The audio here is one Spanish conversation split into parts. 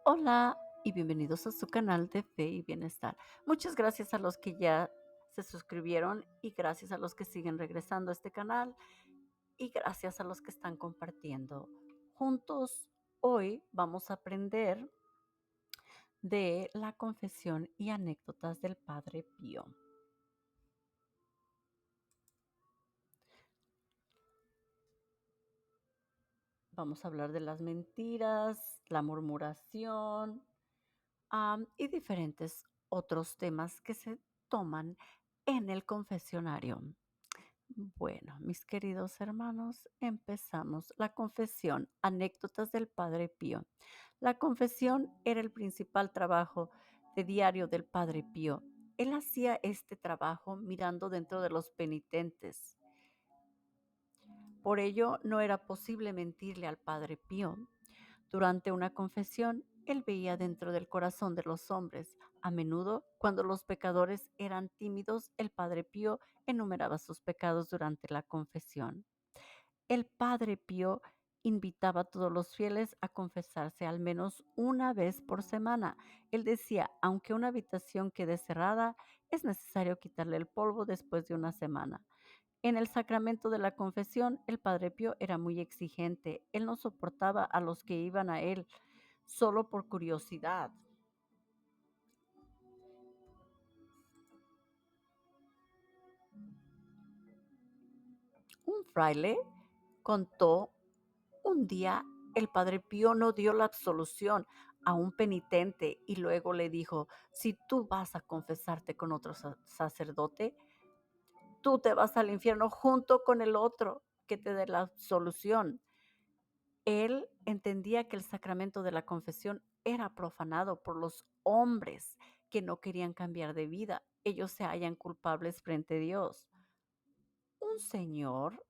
Hola y bienvenidos a su canal de Fe y Bienestar. Muchas gracias a los que ya se suscribieron y gracias a los que siguen regresando a este canal y gracias a los que están compartiendo. Juntos hoy vamos a aprender de la confesión y anécdotas del Padre Pío. Vamos a hablar de las mentiras, la murmuración, y diferentes otros temas que se toman en el confesionario. Bueno, mis queridos hermanos, empezamos. La confesión, anécdotas del Padre Pío. La confesión era el principal trabajo de diario del Padre Pío. Él hacía este trabajo mirando dentro de los penitentes. Por ello, no era posible mentirle al Padre Pío. Durante una confesión, él veía dentro del corazón de los hombres. A menudo, cuando los pecadores eran tímidos, el Padre Pío enumeraba sus pecados durante la confesión. El Padre Pío invitaba a todos los fieles a confesarse al menos una vez por semana. Él decía, aunque una habitación quede cerrada, es necesario quitarle el polvo después de una semana. En el sacramento de la confesión, el Padre Pío era muy exigente. Él no soportaba a los que iban a él solo por curiosidad. Un fraile contó un día el Padre Pío no dio la absolución a un penitente y luego le dijo, si tú vas a confesarte con otro sacerdote, tú te vas al infierno junto con el otro que te dé la absolución. Él entendía que el sacramento de la confesión era profanado por los hombres que no querían cambiar de vida. Ellos se hallan culpables frente a Dios. Un señor,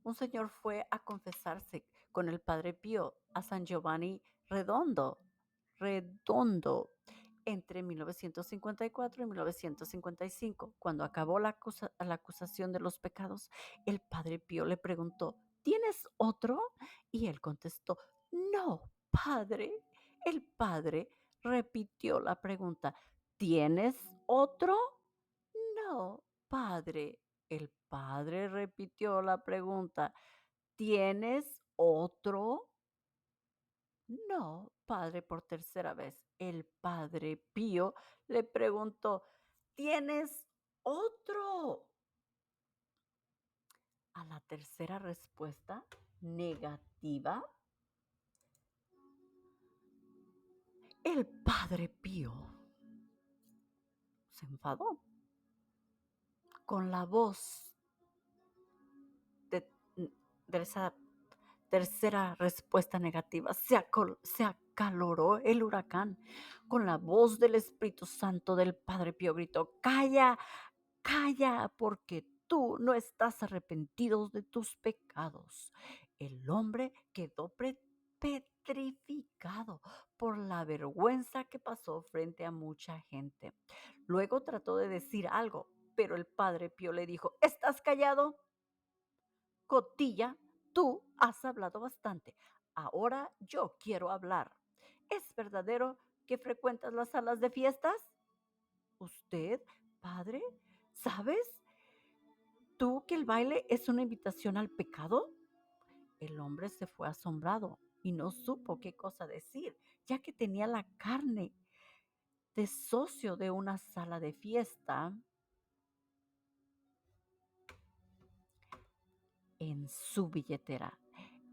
un señor fue a confesarse con el Padre Pío a San Giovanni Redondo, entre 1954 y 1955. Cuando acabó la acusación de los pecados, el Padre Pío le preguntó, ¿tienes otro? Y él contestó, no, Padre. El Padre repitió la pregunta, ¿tienes otro? No, Padre. El Padre repitió la pregunta, ¿tienes otro? No, Padre, por tercera vez. El Padre Pío le preguntó, ¿tienes otro? A la tercera respuesta negativa, el Padre Pío se enfadó con la voz de, de esa tercera respuesta negativa. Se acaloró el huracán. Con la voz del Espíritu Santo del Padre Pío gritó, calla, calla, porque tú no estás arrepentido de tus pecados. El hombre quedó petrificado por la vergüenza que pasó frente a mucha gente. Luego trató de decir algo, pero el Padre Pío le dijo, ¿estás callado? Cotilla, tú has hablado bastante. Ahora yo quiero hablar. ¿Es verdadero que frecuentas las salas de fiestas? ¿Usted, padre? ¿Sabes tú que el baile es una invitación al pecado? El hombre se fue asombrado y no supo qué cosa decir, ya que tenía la carne de socio de una sala de fiesta en su billetera.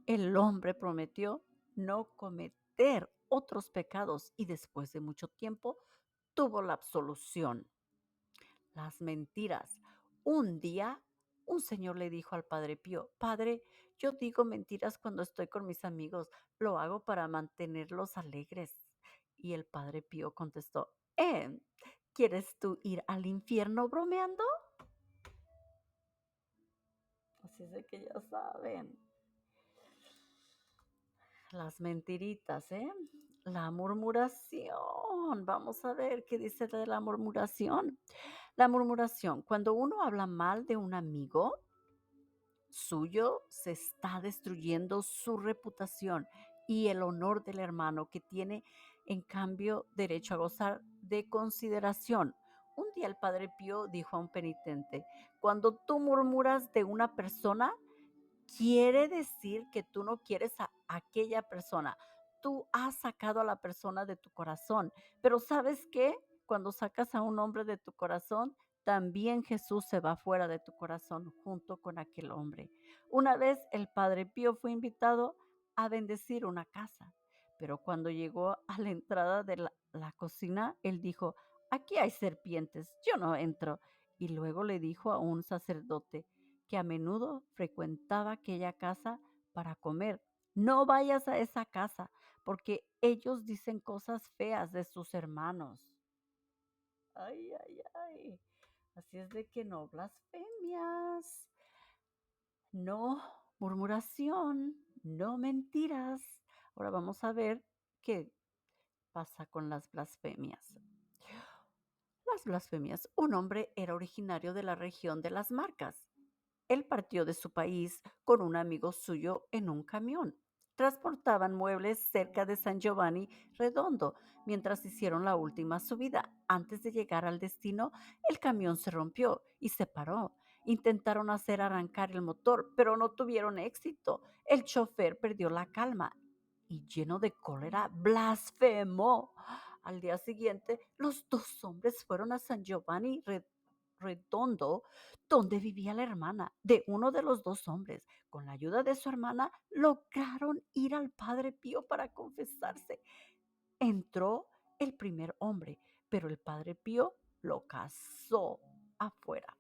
El hombre prometió no cometer otros pecados y después de mucho tiempo tuvo la absolución. Las mentiras. Un día, un señor le dijo al Padre Pío, Padre, yo digo mentiras cuando estoy con mis amigos, lo hago para mantenerlos alegres. Y el Padre Pío contestó, ¿quieres tú ir al infierno bromeando? Así es de que ya saben. Las mentiritas, ¿eh? La murmuración. Vamos a ver qué dice de la murmuración. La murmuración, cuando uno habla mal de un amigo, suyo se está destruyendo su reputación y el honor del hermano que tiene, en cambio, derecho a gozar de consideración. Un día el Padre Pío dijo a un penitente: cuando tú murmuras de una persona, quiere decir que tú no quieres a aquella persona. Tú has sacado a la persona de tu corazón. Pero ¿sabes qué? Cuando sacas a un hombre de tu corazón, también Jesús se va fuera de tu corazón junto con aquel hombre. Una vez el Padre Pío fue invitado a bendecir una casa, pero cuando llegó a la entrada de la cocina, él dijo: aquí hay serpientes, yo no entro. Y luego le dijo a un sacerdote que a menudo frecuentaba aquella casa para comer: no vayas a esa casa, porque ellos dicen cosas feas de sus hermanos. Ay, ay, ay. Así es de que no blasfemias, no murmuración, no mentiras. Ahora vamos a ver qué pasa con las blasfemias. Las blasfemias. Un hombre era originario de la región de las Marcas. Él partió de su país con un amigo suyo en un camión. Transportaban muebles cerca de San Giovanni Redondo mientras hicieron la última subida. Antes de llegar al destino, el camión se rompió y se paró. Intentaron hacer arrancar el motor, pero no tuvieron éxito. El chofer perdió la calma y, lleno de cólera, blasfemó. Al día siguiente, los dos hombres fueron a San Giovanni Redondo, donde vivía la hermana de uno de los dos hombres. Con la ayuda de su hermana, lograron ir al Padre Pío para confesarse. Entró el primer hombre, pero el Padre Pío lo casó afuera.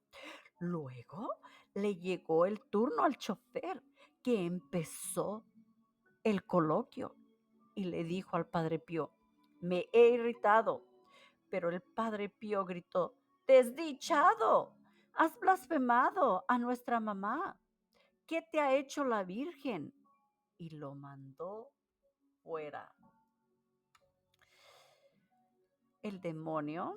Luego le llegó el turno al chofer, que empezó el coloquio y le dijo al Padre Pío: me he irritado. Pero el Padre Pío gritó: desdichado, has blasfemado a nuestra mamá. ¿Qué te ha hecho la Virgen? Y lo mandó fuera. El demonio,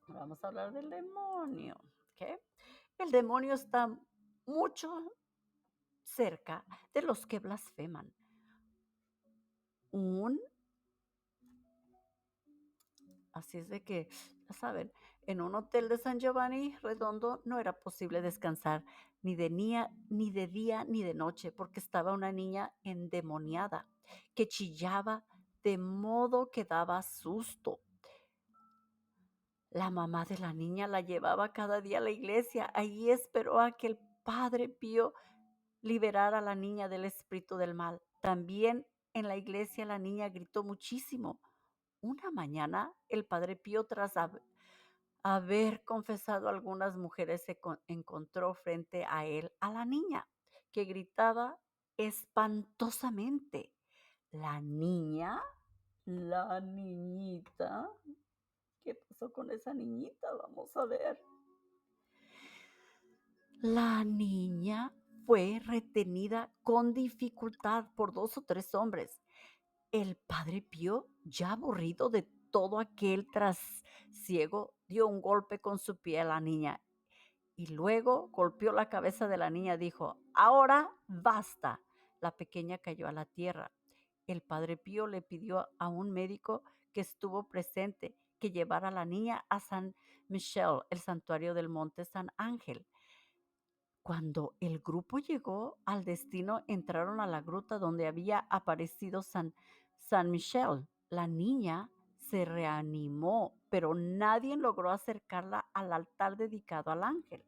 vamos a hablar del demonio, ¿ok? El demonio está mucho cerca de los que blasfeman. Así es de que, ya saben, en un hotel de San Giovanni Redondo no era posible descansar ni de día ni de noche, porque estaba una niña endemoniada que chillaba de modo que daba susto. La mamá de la niña la llevaba cada día a la iglesia. Allí esperó a que el Padre Pío liberara a la niña del espíritu del mal. También en la iglesia la niña gritó muchísimo. Una mañana, el Padre Pío, tras haber confesado a algunas mujeres, encontró frente a él a la niña, que gritaba espantosamente. La niña, la niñita, ¿qué pasó con esa niñita? Vamos a ver. La niña fue retenida con dificultad por 2 o 3 hombres. El Padre Pío, ya aburrido de todo aquel trasiego, dio un golpe con su pie a la niña y luego golpeó la cabeza de la niña. Dijo: ahora basta. La pequeña cayó a la tierra. El Padre Pío le pidió a un médico que estuvo presente que llevara a la niña a San Michel, el santuario del monte San Ángel. Cuando el grupo llegó al destino, entraron a la gruta donde había aparecido San Michel. La niña se reanimó, pero nadie logró acercarla al altar dedicado al ángel.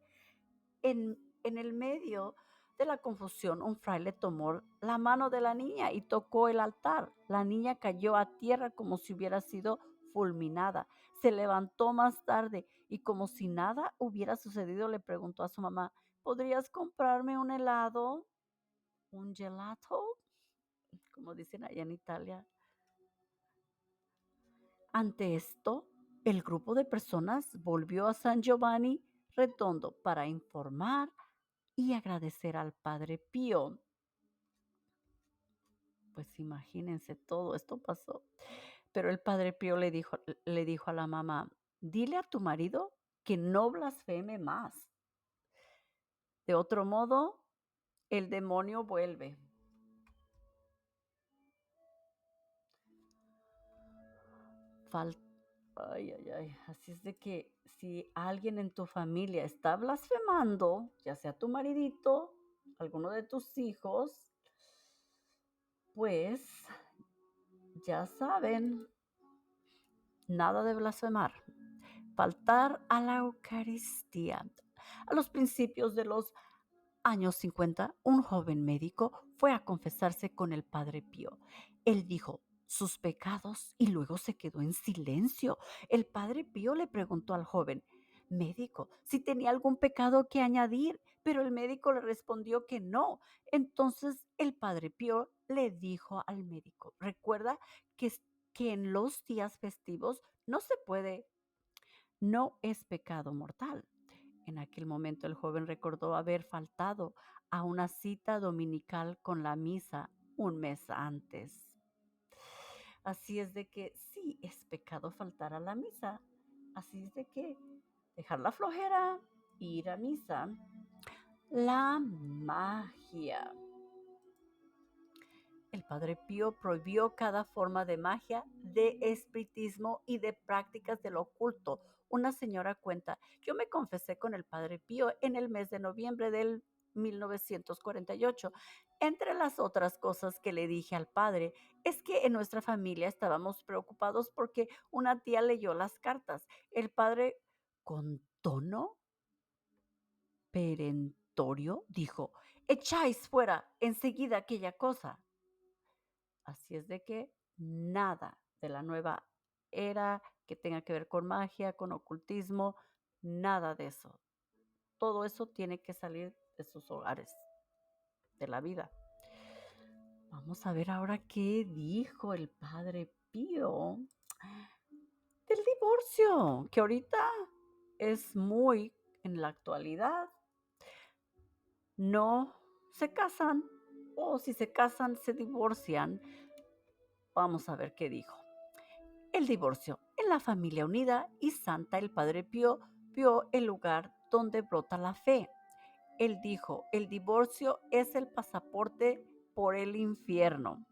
En el medio de la confusión, un fraile tomó la mano de la niña y tocó el altar. La niña cayó a tierra como si hubiera sido fulminada. Se levantó más tarde y, como si nada hubiera sucedido, le preguntó a su mamá: ¿podrías comprarme un helado? ¿Un gelato? Como dicen allá en Italia. Ante esto, el grupo de personas volvió a San Giovanni Redondo para informar y agradecer al Padre Pío. Pues imagínense, todo esto pasó. Pero el Padre Pío le dijo a la mamá: dile a tu marido que no blasfeme más. De otro modo, el demonio vuelve. Fal- Ay, ay, ay. Así es de que si alguien en tu familia está blasfemando, ya sea tu maridito, alguno de tus hijos, pues ya saben, nada de blasfemar. Faltar a la Eucaristía. A los principios de los años 50, un joven médico fue a confesarse con el Padre Pío. Él dijo sus pecados y luego se quedó en silencio. El Padre Pío le preguntó al joven médico si tenía algún pecado que añadir, pero el médico le respondió que no. Entonces el Padre Pío le dijo al médico, recuerda que, que en los días festivos no se puede, no es pecado mortal. En aquel momento el joven recordó haber faltado a una cita dominical con la misa un mes antes. Así es de que sí es pecado faltar a la misa. Así es de que dejar la flojera, ir a misa. La magia. El Padre Pío prohibió cada forma de magia, de espiritismo y de prácticas del oculto. Una señora cuenta, yo me confesé con el Padre Pío en el mes de noviembre del 1948. Entre las otras cosas que le dije al padre es que en nuestra familia estábamos preocupados porque una tía leyó las cartas. El padre, con tono perentorio, dijo, echáis fuera enseguida aquella cosa. Así es de que nada de la nueva era que tenga que ver con magia, con ocultismo, nada de eso. Todo eso tiene que salir de sus hogares, de la vida. Vamos a ver ahora qué dijo el Padre Pío del divorcio, que ahorita es muy en la actualidad. No se casan o si se casan se divorcian. Vamos a ver qué dijo. El divorcio. En la familia unida y santa, el Padre Pío vio el lugar donde brota la fe. Él dijo, el divorcio es el pasaporte por el infierno.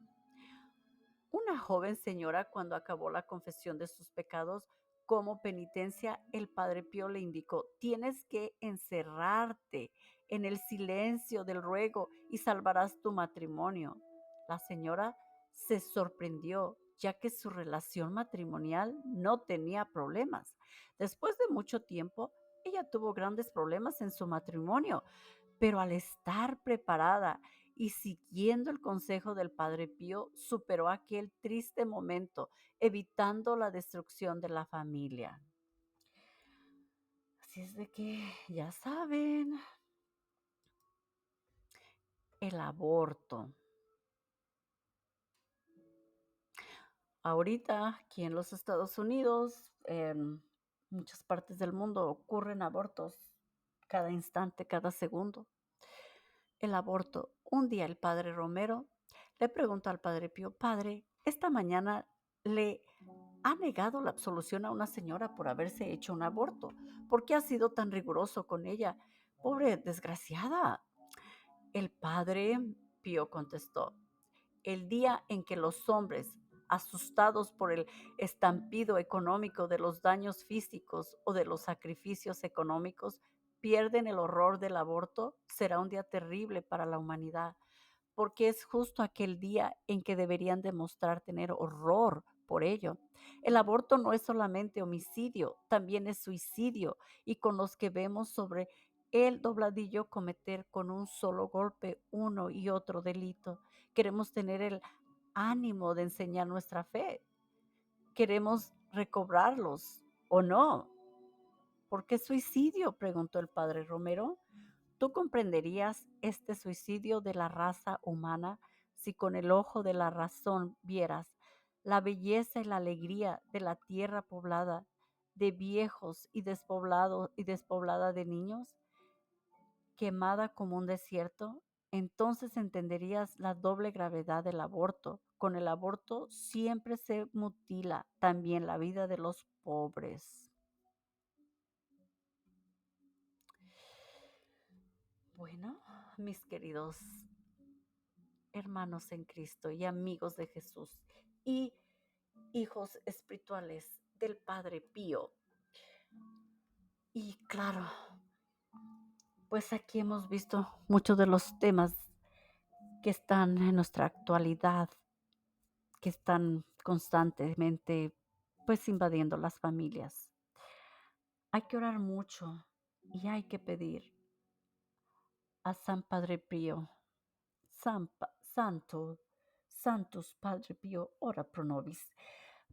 Una joven señora, cuando acabó la confesión de sus pecados, como penitencia, el Padre Pío le indicó, tienes que encerrarte en el silencio del ruego y salvarás tu matrimonio. La señora se sorprendió, ya que su relación matrimonial no tenía problemas. Después de mucho tiempo, ella tuvo grandes problemas en su matrimonio, pero al estar preparada y siguiendo el consejo del Padre Pío, superó aquel triste momento, evitando la destrucción de la familia. Así es de que, ya saben, el aborto. Ahorita, aquí en los Estados Unidos, en muchas partes del mundo, ocurren abortos cada instante, cada segundo. El aborto. Un día el padre Romero le preguntó al Padre Pío, Padre, esta mañana le ha negado la absolución a una señora por haberse hecho un aborto. ¿Por qué ha sido tan riguroso con ella? Pobre desgraciada. El Padre Pío contestó, el día en que los hombres, asustados por el estampido económico de los daños físicos o de los sacrificios económicos, pierden el horror del aborto, será un día terrible para la humanidad, porque es justo aquel día en que deberían demostrar tener horror por ello. El aborto no es solamente homicidio, también es suicidio, y con los que vemos sobre el dobladillo cometer con un solo golpe uno y otro delito. Queremos tener el ánimo de enseñar nuestra fe. Queremos recobrarlos o no. ¿Por qué suicidio? Preguntó el padre Romero. ¿Tú comprenderías este suicidio de la raza humana si con el ojo de la razón vieras la belleza y la alegría de la tierra poblada de viejos y despoblada de niños, quemada como un desierto? Entonces entenderías la doble gravedad del aborto. Con el aborto siempre se mutila también la vida de los pobres. Bueno, mis queridos hermanos en Cristo y amigos de Jesús y hijos espirituales del Padre Pío. Y claro, pues aquí hemos visto muchos de los temas que están en nuestra actualidad, que están constantemente pues invadiendo las familias. Hay que orar mucho y hay que pedir a San Padre Pío, Santo, Santus Padre Pío, ora pro nobis,